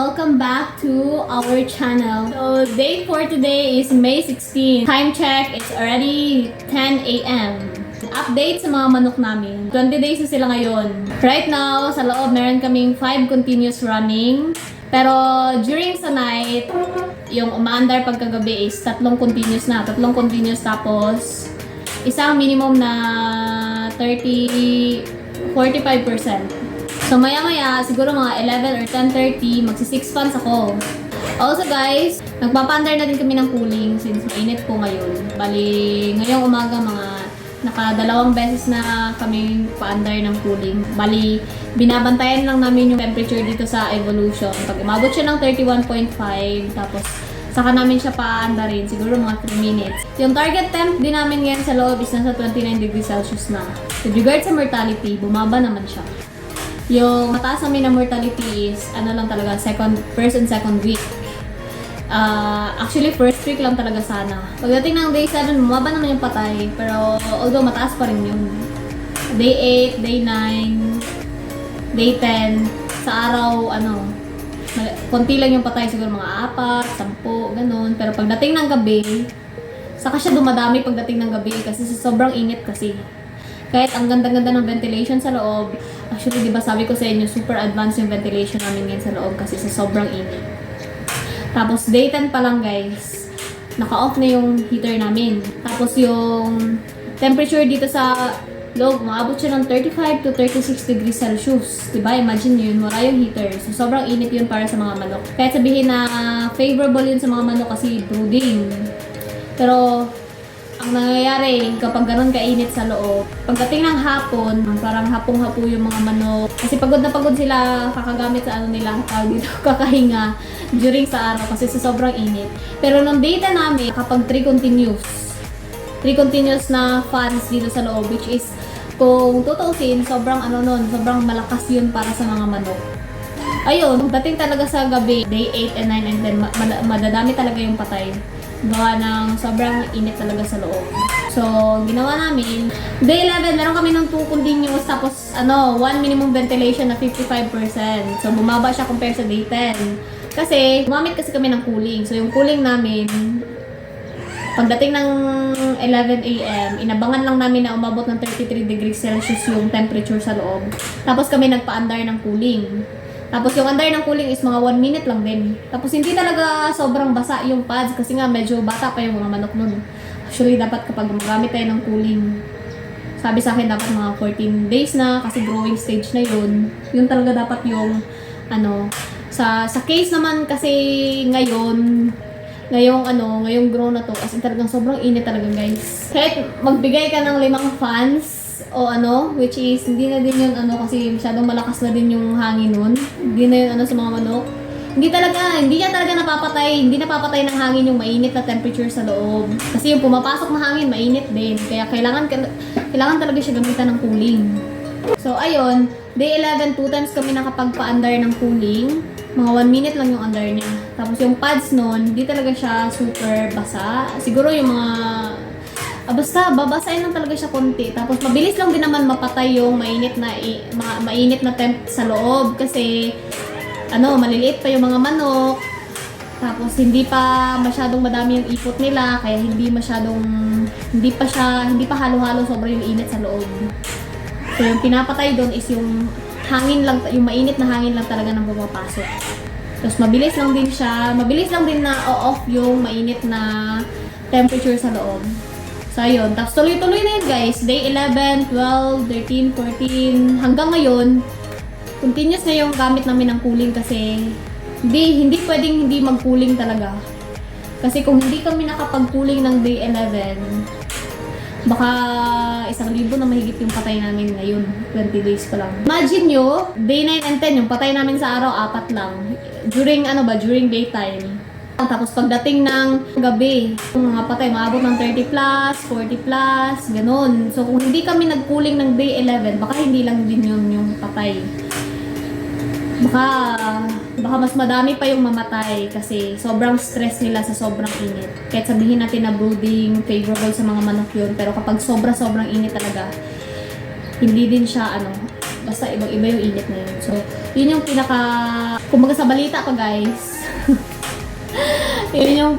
welcome back to our channel. So, day for today is May 16. Time check, it's already 10 a.m. Update sa mga manok namin. 20 days na sila ngayon. Right now, sa loob, meron kaming 5 continuous running. Pero during sa night, yung umaandar pagkagabi is 3 continuous na. 3 continuous tapos isang minimum na 45%. So maya-maya, siguro mga 11 or 10:30, magsi-6 fans ako. Also guys, nagpapaandar na din kami ng cooling since mainit po ngayon. Bali, ngayong umaga mga nakadalawang beses na kami paandar ng cooling. Bali, binabantayan lang namin yung temperature dito sa Evolution. Pag umabot siya ng 31.5, tapos saka namin siya paandarin, siguro mga 3 minutes. Yung target temp din namin ngayon sa loob is nasa 29 degrees Celsius na. With regard sa mortality, bumaba naman siya. Yung mataas namin na mortality is ano lang talaga, first and second week. Actually, first week lang talaga sana. Pagdating ng day 7, bumaba naman yung patay. Pero although mataas pa rin yun. Day 8, day 9, day 10, sa araw, konti lang yung patay. Siguro mga 4, 10, ganun. Pero pagdating ng gabi, saka siya dumadami pagdating ng gabi kasi sobrang init kasi. Kahit ang ganda-ganda ng ventilation sa loob, actually, di ba sabi ko sa inyo, super advanced yung ventilation namin ngayon sa loob kasi sa sobrang init. Tapos, day 10 pa lang guys, naka-off na yung heater namin. Tapos, yung temperature dito sa loob, maabot siya ng 35 to 36 degrees Celsius. Diba? Imagine yun, wala yung heater. So, sobrang init yun para sa mga manok. Kaya sabihin na favorable yun sa mga manok kasi brooding. Pero, ang nangyayari kapag ganun kainit sa loob, pagdating ng hapon, parang hapong-hapo yung mga manok. Kasi pagod na pagod sila kakagamit sa nila, dito, kakahinga during sa araw kasi sa sobrang init. Pero nung data namin, kapag 3 continuous na fans dito sa loob, which is, kung tutusin, sobrang sobrang malakas yun para sa mga manok. Ayun, pagdating talaga sa gabi, day 8 and 9 and 10, madadami talaga yung patay. Gawa ng sobrang init talaga sa loob. So, ginawa namin. Day 11, meron kami ng 2 continuous, tapos 1 minimum ventilation na 55%. So, bumaba siya compare sa day 10. Kasi, gumamit kasi kami ng cooling. So, yung cooling namin, pagdating ng 11 a.m., inabangan lang namin na umabot ng 33 degrees Celsius yung temperature sa loob. Tapos kami nagpa-andar ng cooling. Tapos yung andar ng cooling is mga 1 minute lang din. Tapos hindi talaga sobrang basa yung pads kasi nga medyo bata pa yung mga manok nun. Actually, dapat kapag gumagamit tayo ng cooling, sabi sa akin dapat mga 14 days na kasi growing stage na yun. Yun talaga dapat yung sa case naman kasi ngayong grow na to, as in talagang sobrang init talaga guys. Kahit magbigay ka ng 5 fans, o which is hindi na din yun kasi masyadong malakas na din yung hangin nun. Hindi na yun sa mga manok. Hindi niya talaga napapatay. Hindi napapatay ng hangin yung mainit na temperature sa loob. Kasi yung pumapasok na hangin, mainit din. Kaya kailangan talaga siya gamitan ng cooling. So ayun, day 11, 2 times kami nakapagpa-andar ng cooling. Mga 1 minute lang yung andar niya. Tapos yung pads nun, hindi talaga siya super basa. Siguro yung mga basta babasahin lang talaga siya konti. Tapos mabilis lang din naman mapatay yung mainit na temp sa loob kasi maliliit pa yung mga manok. Tapos hindi pa masyadong madami yung ipot nila kaya hindi pa halo-halo sobra yung init sa loob. So yung pinapatay doon is yung hangin lang, yung mainit na hangin lang talaga nang pumapasok. Tapos mabilis lang din na off yung mainit na temperature sa loob. So, ayun. Tapos, tuloy-tuloy na yun, guys. Day 11, 12, 13, 14. Hanggang ngayon, continuous na yung gamit namin ng cooling kasi hindi pwedeng hindi mag-cooling talaga. Kasi kung hindi kami nakapag-cooling ng day 11, baka 1,000 na mahigit yung patay namin ngayon. 20 days pa lang. Imagine nyo, day 9 and 10, yung patay namin sa araw, 4 lang. During daytime. Tapos pagdating ng gabi, yung mga patay, maabot ng 30 plus, 40 plus, ganun. So kung hindi kami nag-cooling ng day 11, baka hindi lang din yun yung patay. Baka mas madami pa yung mamatay kasi sobrang stress nila sa sobrang init. Kahit sabihin natin na brooding, favorable sa mga manok yun, pero kapag sobrang init talaga, hindi din siya Basta ibang-iba yung init na yun. So, yun yung kumbaga sa balita pa guys, yun yung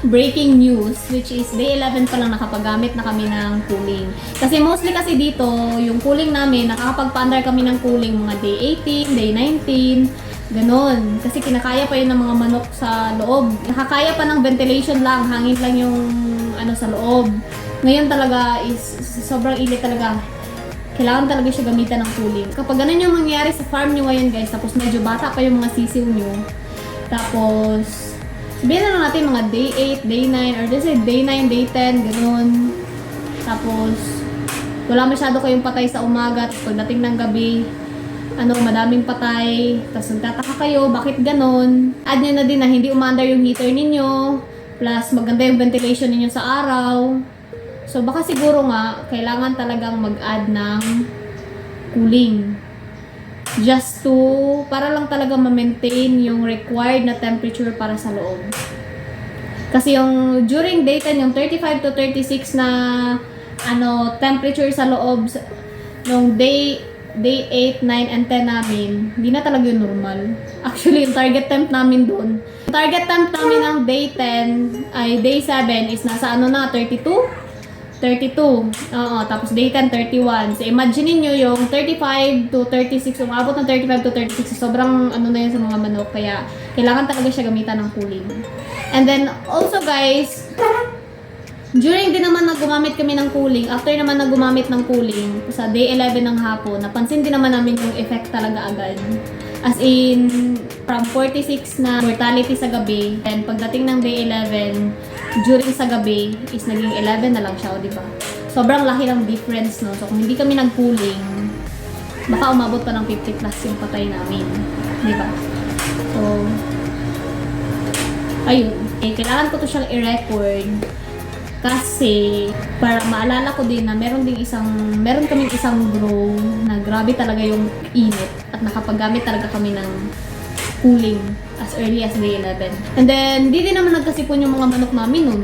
breaking news, which is day 11 pa lang nakapagamit na kami ng cooling. Kasi mostly kasi dito, yung cooling namin, nakakapag-paandar kami ng cooling mga day 18, day 19, ganon. Kasi kinakaya pa yun ng mga manok sa loob. Nakakaya pa ng ventilation lang, hangin lang yung sa loob. Ngayon talaga is sobrang init talaga. Kailangan talaga siya gamitan ng cooling. Kapag ganun yung mangyayari sa farm nyo ngayon guys, tapos medyo bata pa yung mga sisiw nyo, tapos sabihin na lang natin mga day 8, day 9, or just say day 9, day 10, ganun. Tapos wala masyado kayong patay sa umaga, tapos pagdating ng gabi, madaming patay, tapos nagtataka kayo, bakit ganun? Add nyo na din na hindi umandar yung heater ninyo, plus maganda yung ventilation ninyo sa araw. So, baka siguro nga, kailangan talagang mag-add ng cooling. Just para lang talaga ma-maintain yung required na temperature para sa loob. Kasi yung during daytime, yung 35 to 36 na temperature sa loob, nung day 8, 9, and 10 namin, hindi na talaga yung normal. Actually, yung target temp namin doon. Yung target temp namin ng day 10, ay day 7 is nasa 32? 32. Oo, tapos day 10, 31. So, imagine niyo yung 35 to 36, umabot ng 35 to 36, sobrang na yun sa mga manok, kaya kailangan talaga siya gamitan ng cooling. And then, also guys, during din naman na gumamit kami ng cooling, after naman na gumamit ng cooling, sa day 11 ng hapon, napansin din naman namin yung effect talaga agad. As in, from 46 na mortality sa gabi, and pagdating ng day 11, during sa gabi, is naging 11 na lang siya, di ba? Sobrang laki ng difference, no? So, kung hindi kami nag-cooling, baka umabot pa ng 50 plus yung patay namin, di ba? So, ayun. Kailangan ko to siyang i-record kasi para maalala ko din na meron kaming isang grow na grabe talaga yung init at nakapaggamit talaga kami ng cooling as early as day 11. And then, di din naman nagkasipon yung mga manok namin nun.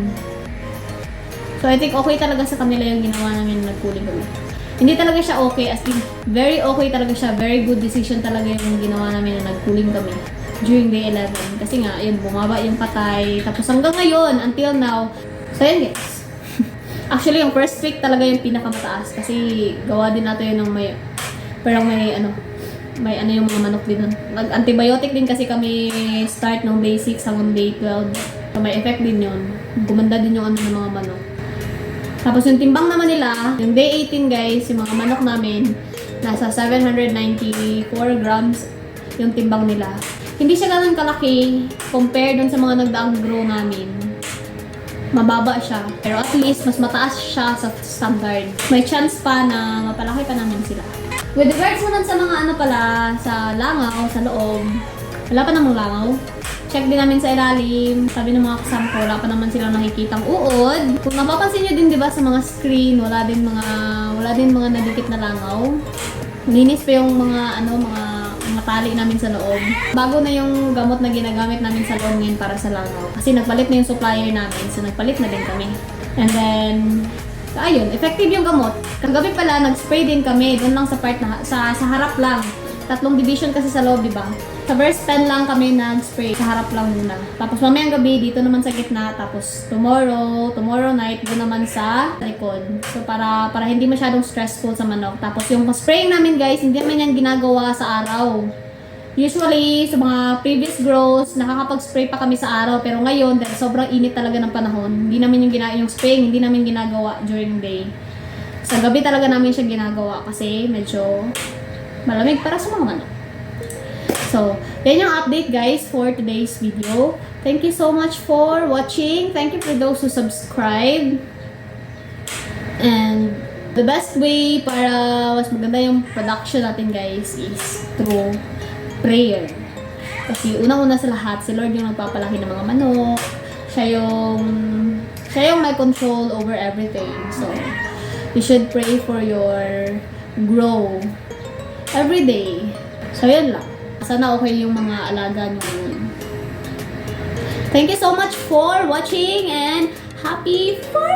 So, I think okay talaga sa kanila yung ginawa namin na nag-cooling kami. Hindi talaga siya okay, as in, very okay talaga siya. Very good decision talaga yung ginawa namin na nag-cooling kami during day 11. Kasi nga, yun, bumaba yung patay. Tapos hanggang ngayon, until now, so yun guys. Actually, yung first week talaga yung pinakamataas. Kasi gawa din natin yun ng parang may yung mga manok din nun. Mag-antibiotic din kasi kami start nung day 6 hanggang day 12. So, may effect din yun. Gumanda din yung ng mga manok. Tapos yung timbang naman nila, yung day 18 guys, yung mga manok namin, nasa 794 grams yung timbang nila. Hindi siya ganun kalaki compare dun sa mga nagdaang grow namin. Mababa siya. Pero at least, mas mataas siya sa standard. May chance pa na mapalaki pa namin sila. With regards naman sa mga sa langaw, sa loob, wala pa namang langaw. Check din namin sa ilalim. Sabi ng mga kasama ko, wala pa naman silang nakikitang uod. Kung napapansin nyo din, di ba, sa mga screen, wala din mga nadikit na langaw. Linis pa yung mga tali namin sa loob. Bago na yung gamot na ginagamit namin sa loob ngayon para sa langaw. Kasi nagpalit na yung supplier namin, so nagpalit na din kami. And then, ayun, effective yung gamot. Kagabi pala, nag-spray din kami, doon lang sa part na, sa harap lang. 3 division kasi sa loob, di ba? Sa verse 10 lang kami nag-spray, sa harap lang muna. Tapos mamayang gabi, dito naman sa gitna. Tapos tomorrow night, doon naman sa likod. So para hindi masyadong stressful sa manok. Tapos yung spraying namin guys, hindi naman yan ginagawa sa araw. Usually, sa mga previous grows, nakakapag-spray pa kami sa araw. Pero ngayon, dahil sobrang init talaga ng panahon, hindi namin yung spraying, hindi namin ginagawa during day. Sa gabi talaga namin siya ginagawa kasi medyo malamig para sa mga manok. So, yan yung update guys for today's video. Thank you so much for watching. Thank you for those who subscribe. And the best way para mas maganda yung production natin guys is through prayer. Kasi unang-una sa lahat, si Lord yung nagpapalaki ng mga manok. Siya yung may control over everything. So, you should pray for your grow every day. So, yun lang. Sana okay yung mga alaga nyo ngayon. Thank you so much for watching and happy farming!